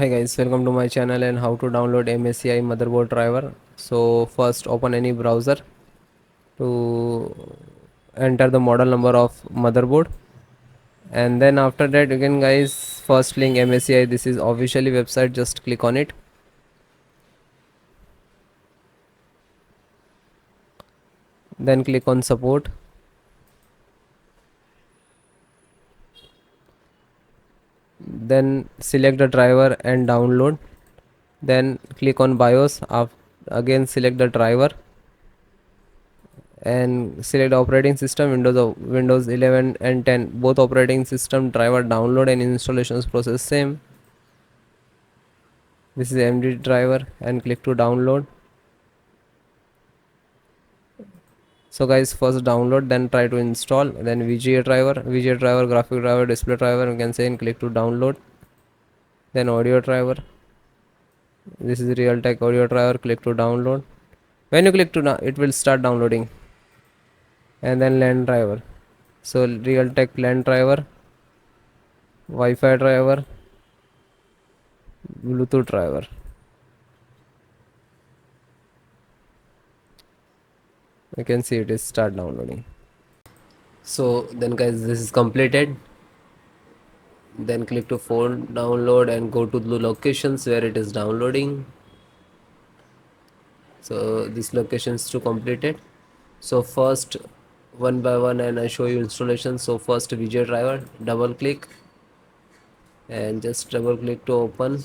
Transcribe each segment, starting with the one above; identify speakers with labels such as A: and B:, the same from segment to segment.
A: Hi guys, welcome to my channel and how to download MSI motherboard driver. So first open any browser to enter the model number of motherboard, and then after that you can guys first link MSI. This is officially website, just click on it. Then click on support. Then select the driver and download. Then click on BIOS. Again select the driver and select operating system. Windows 11 and 10, both operating system driver download and installations process same. This is MD driver and click to download. So guys, first download, then try to install, then VGA driver, graphic driver, display driver, you can say, and click to download. Then audio driver, this is Realtek audio driver, click to download. When you click to it will start downloading. And then LAN driver, so Realtek LAN driver, Wi-Fi driver, Bluetooth driver. You can see it is start downloading. So then guys, this is completed. Then click to phone download and go to the locations where it is downloading. So this location is to completed. So first, one by one, and I show you installation. So first VGA driver, double click and just double click to open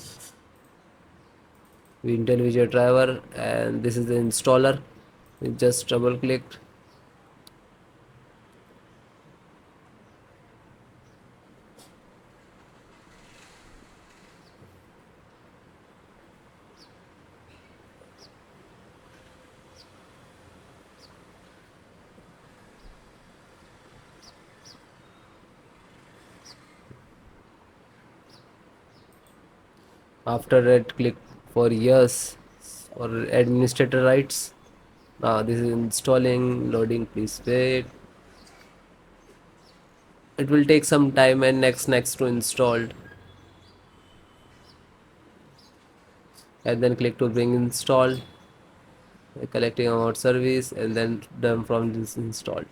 A: Intel VGA driver, and this is the installer. You just double click. After that, click for yes or administrator rights. Now this is installing, loading, please wait. It will take some time, and next to installed, and then click to bring installed, collecting about service, and then done from this installed.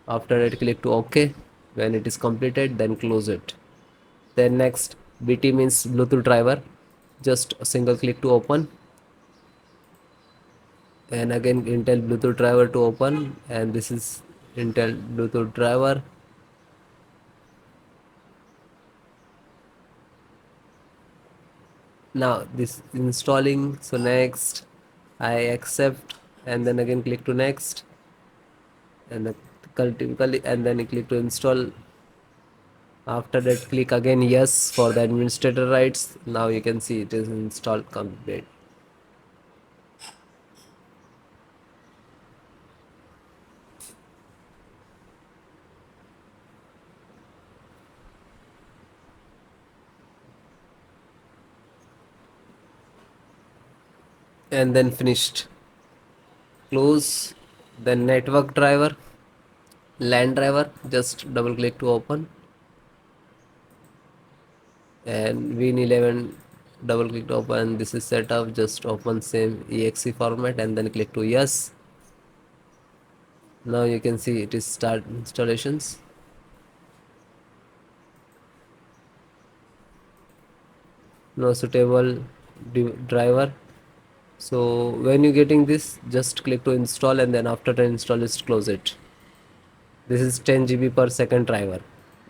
A: After that, click to OK. When it is completed, then close it. Then next, BT means Bluetooth driver, just a single click to open, and again Intel Bluetooth driver to open, and this is Intel Bluetooth driver. Now this installing, so next I accept, and then again click to next, and and then click to install. After that, click again yes for the administrator rights. Now you can see it is installed complete. And then finished. Close. Then network driver, LAN driver, just double click to open, and Win11, double click to open. This is set up, just open same exe format and then click to yes. Now you can see it is start installations. No suitable driver. So when you getting this, just click to install, and then after the install, just close it. This is 10 GB per second driver.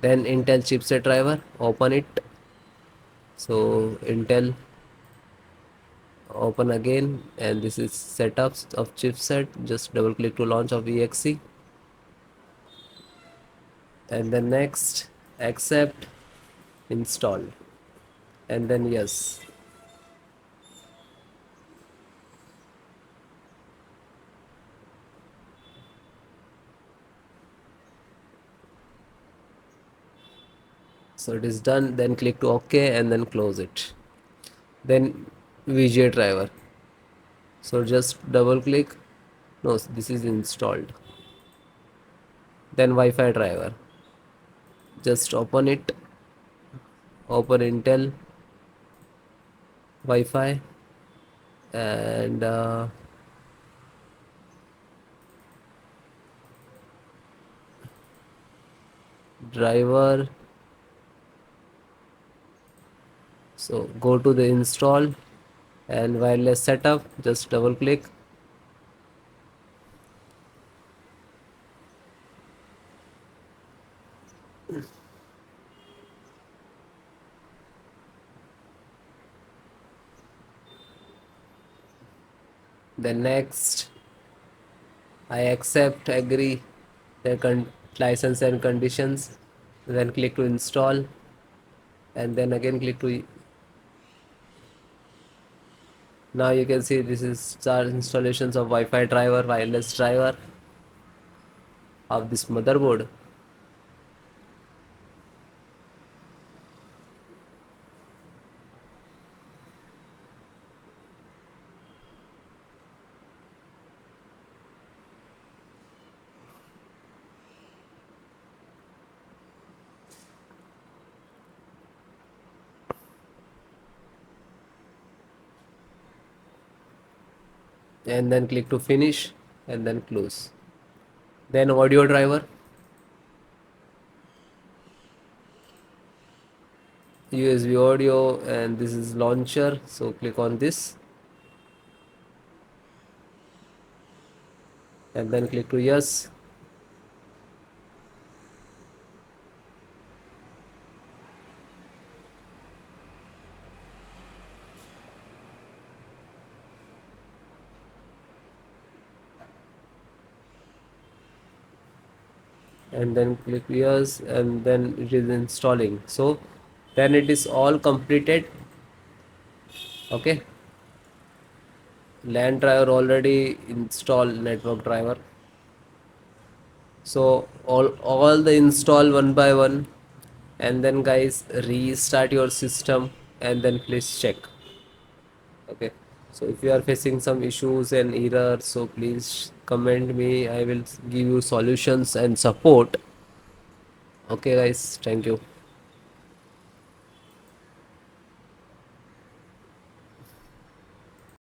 A: Then Intel chipset driver, open it. So Intel, open again, and this is setups of chipset, just double click to launch of exe, and then next, accept, install, and then yes. So it is done. Then click to OK and then close it. Then VGA driver, so just double click. No, this is installed. Then Wi-Fi driver, just open it, open Intel Wi-Fi, and driver. So go to the install and wireless setup, just double click. Then next, I accept, agree the license and conditions. Then click to install, and then again click to. Now you can see this is start installations of Wi-Fi driver, wireless driver of this motherboard. And then click to finish and then close. Then audio driver, USB audio, and this is launcher, so click on this and then click to yes. And then click yes, and then it is installing. So then it is all completed. Okay, LAN driver already installed, network driver. So all the install one by one, and then guys restart your system and then please check. Okay, so if you are facing some issues and errors, so please comment me, I will give you solutions and support. Okay guys, thank you.